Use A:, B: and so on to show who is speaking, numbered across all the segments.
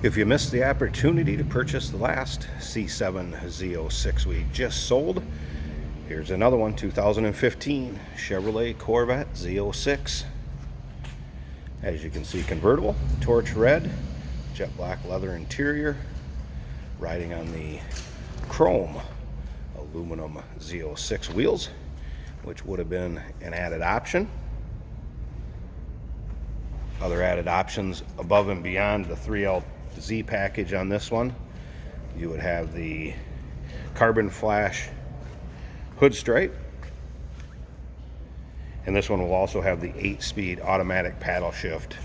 A: If you missed the opportunity to purchase the last C7 Z06 we just sold, here's another one, 2015 Chevrolet Corvette Z06. As you can see, convertible, torch red, jet black leather interior, riding on the chrome aluminum Z06 wheels, which would have been an added option. Other added options above and beyond the 3LZ package on this one, you would have the carbon flash hood stripe, and this one will also have the 8-speed automatic paddle shift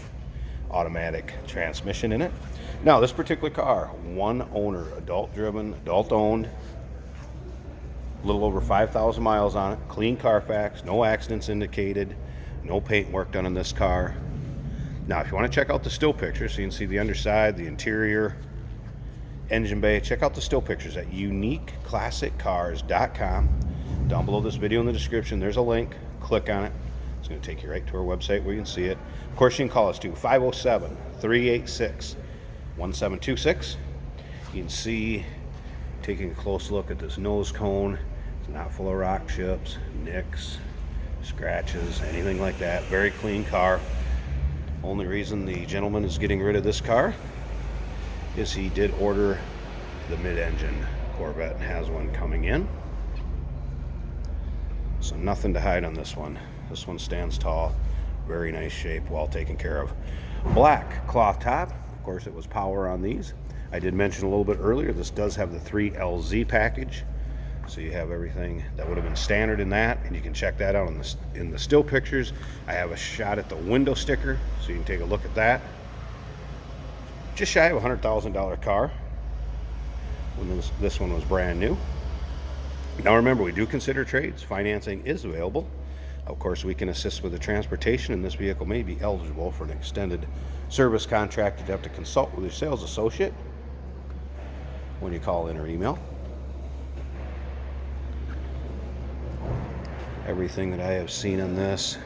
A: automatic transmission in it. Now this particular car, one owner, adult driven, adult owned, a little over 5,000 miles on it, clean Carfax, no accidents indicated, no paint work done on this car. Now, if you want to check out the still pictures, so you can see the underside, the interior, engine bay, check out the still pictures at uniqueclassiccars.com. Down below this video in the description, there's a link. Click on it. It's going to take you right to our website where you can see it. Of course, you can call us too, 507-386-1726. You can see, taking a close look at this nose cone, it's not full of rock chips, nicks, scratches, anything like that. Very clean car. Only reason the gentleman is getting rid of this car is he did order the mid-engine Corvette and has one coming in. So nothing to hide on this one. This one stands tall, very nice shape, well taken care of. Black cloth top. Of course, it was power on these. I did mention a little bit earlier, this does have the 3LZ package. So you have everything that would have been standard in that, and you can check that out in the still pictures. I have a shot at the window sticker, so you can take a look at that. Just shy of a $100,000 car when this one was brand new. Now remember, we do consider trades. Financing is available. Of course, we can assist with the transportation, and this vehicle may be eligible for an extended service contract. You'd have to consult with your sales associate when you call in or email. Everything that I have seen on this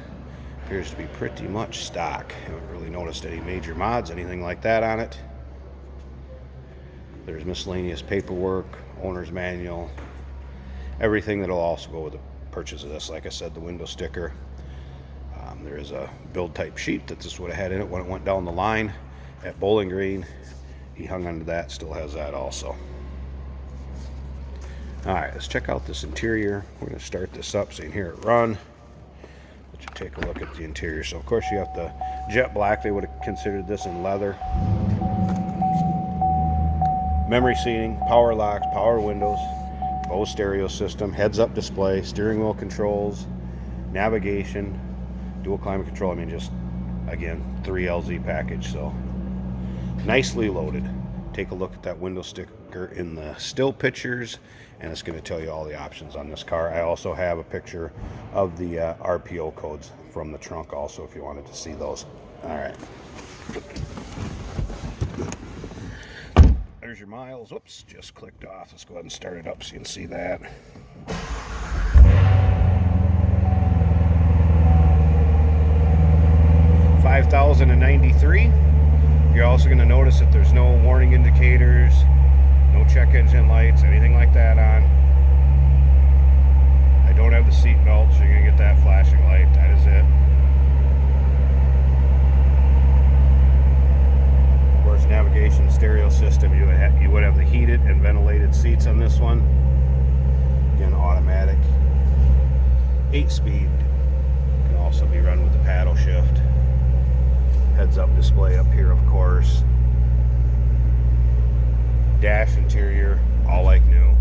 A: appears to be pretty much stock. I haven't really noticed any major mods, anything like that on it. There's miscellaneous paperwork, owner's manual, everything that'll also go with the purchase of this. Like I said, the window sticker. There is a build type sheet that this would have had in it when it went down the line at Bowling Green. He hung onto that, still has that also. Alright, let's check out this interior. We're going to start this up so you can hear it run. Let you take a look at the interior. So of course you have the jet black. They would have considered this in leather. Memory seating, power locks, power windows, Bose stereo system, heads up display, steering wheel controls, navigation, dual climate control. I mean, just again, 3LZ package. So nicely loaded. Take a look at that window sticker in the still pictures, and it's going to tell you all the options on this car. I also have a picture of the RPO codes from the trunk also if you wanted to see those. All right. There's your miles. Whoops, just clicked off. Let's go ahead and start it up so you can see that. $5,093. You're also going to notice that there's no warning indicators, no check engine lights, anything like that on. I don't have the seat belt, so you're going to get that flashing light. That is it. Of course, navigation, stereo system. You would have the heated and ventilated seats on this one. Again, automatic. 8-speed. Can also be run with the paddle shift. Heads up display up here, of course. Dash interior, all like new.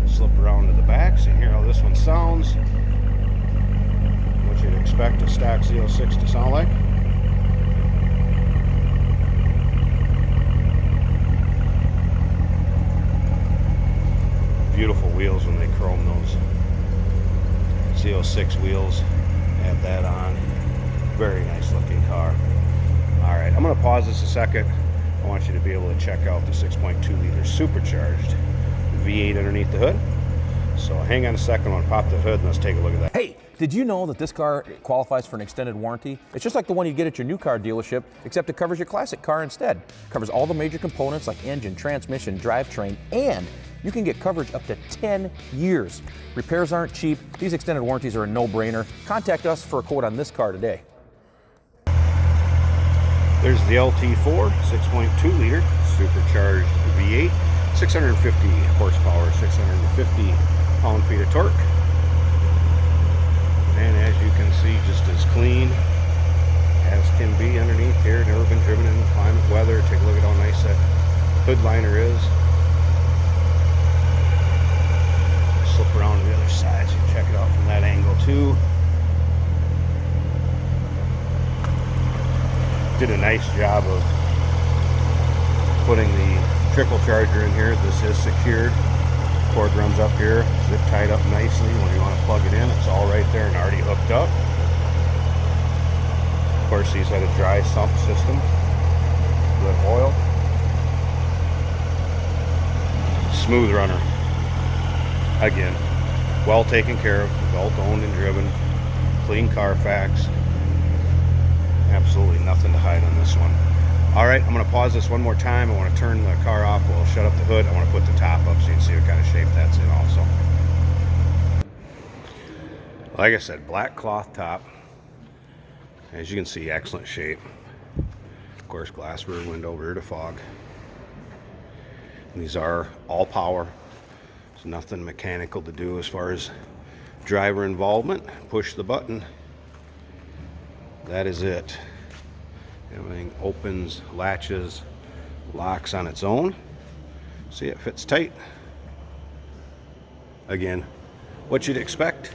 A: Slip around to the back so you hear how this one sounds. What you'd expect a stock Z06 to sound like. Beautiful wheels when they chrome those Z06 wheels. Have that on. Very nice looking car. Alright, I'm going to pause this a second. I want you to be able to check out the 6.2 liter supercharged V8 underneath the hood. So hang on a second, I'm gonna pop the hood and let's take a look at that.
B: Hey, did you know that this car qualifies for an extended warranty? It's just like the one you get at your new car dealership, except it covers your classic car instead. It covers all the major components like engine, transmission, drivetrain, and you can get coverage up to 10 years. Repairs aren't cheap. These extended warranties are a no-brainer. Contact us for a quote on this car today.
A: There's the LT4, 6.2 liter, supercharged V8, 650 horsepower, 650 pound-feet of torque. And as you can see, just as clean as can be underneath here. Never been driven in climate weather. Take a look at how nice that hood liner is. Slip around to the other side so you can check it out from that angle too. Did a nice job of putting the trickle charger in here. This is secured. Cord runs up here, zip tied up nicely. When you want to plug it in, it's all right there and already hooked up. Of course, these had a dry sump system. Good oil. Smooth runner. Again, well taken care of, well owned and driven. Clean Carfax. Absolutely nothing to hide on this one. All right, I'm going to pause this one more time. I want to turn the car off. We'll shut up the hood. I want to put the top up so you can see what kind of shape that's in also. Like I said, black cloth top. As you can see, excellent shape. Of course, glass rear window, rear defog. And these are all power. There's nothing mechanical to do as far as driver involvement. Push the button. That is it. Everything opens, latches, locks on its own. See, it fits tight. Again, what you'd expect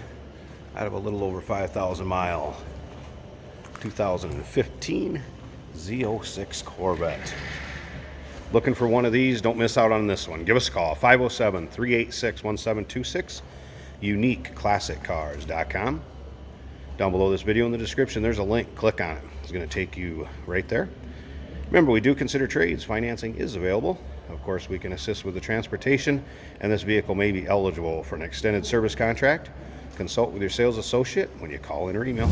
A: out of a little over 5,000 mile 2015 Z06 Corvette. Looking for one of these? Don't miss out on this one. Give us a call, 507-386-1726, uniqueclassiccars.com. Down below this video in the description, there's a link. Click on it. It's going to take you right there. Remember, we do consider trades. Financing is available. Of course, we can assist with the transportation, and this vehicle may be eligible for an extended service contract. Consult with your sales associate when you call in or email.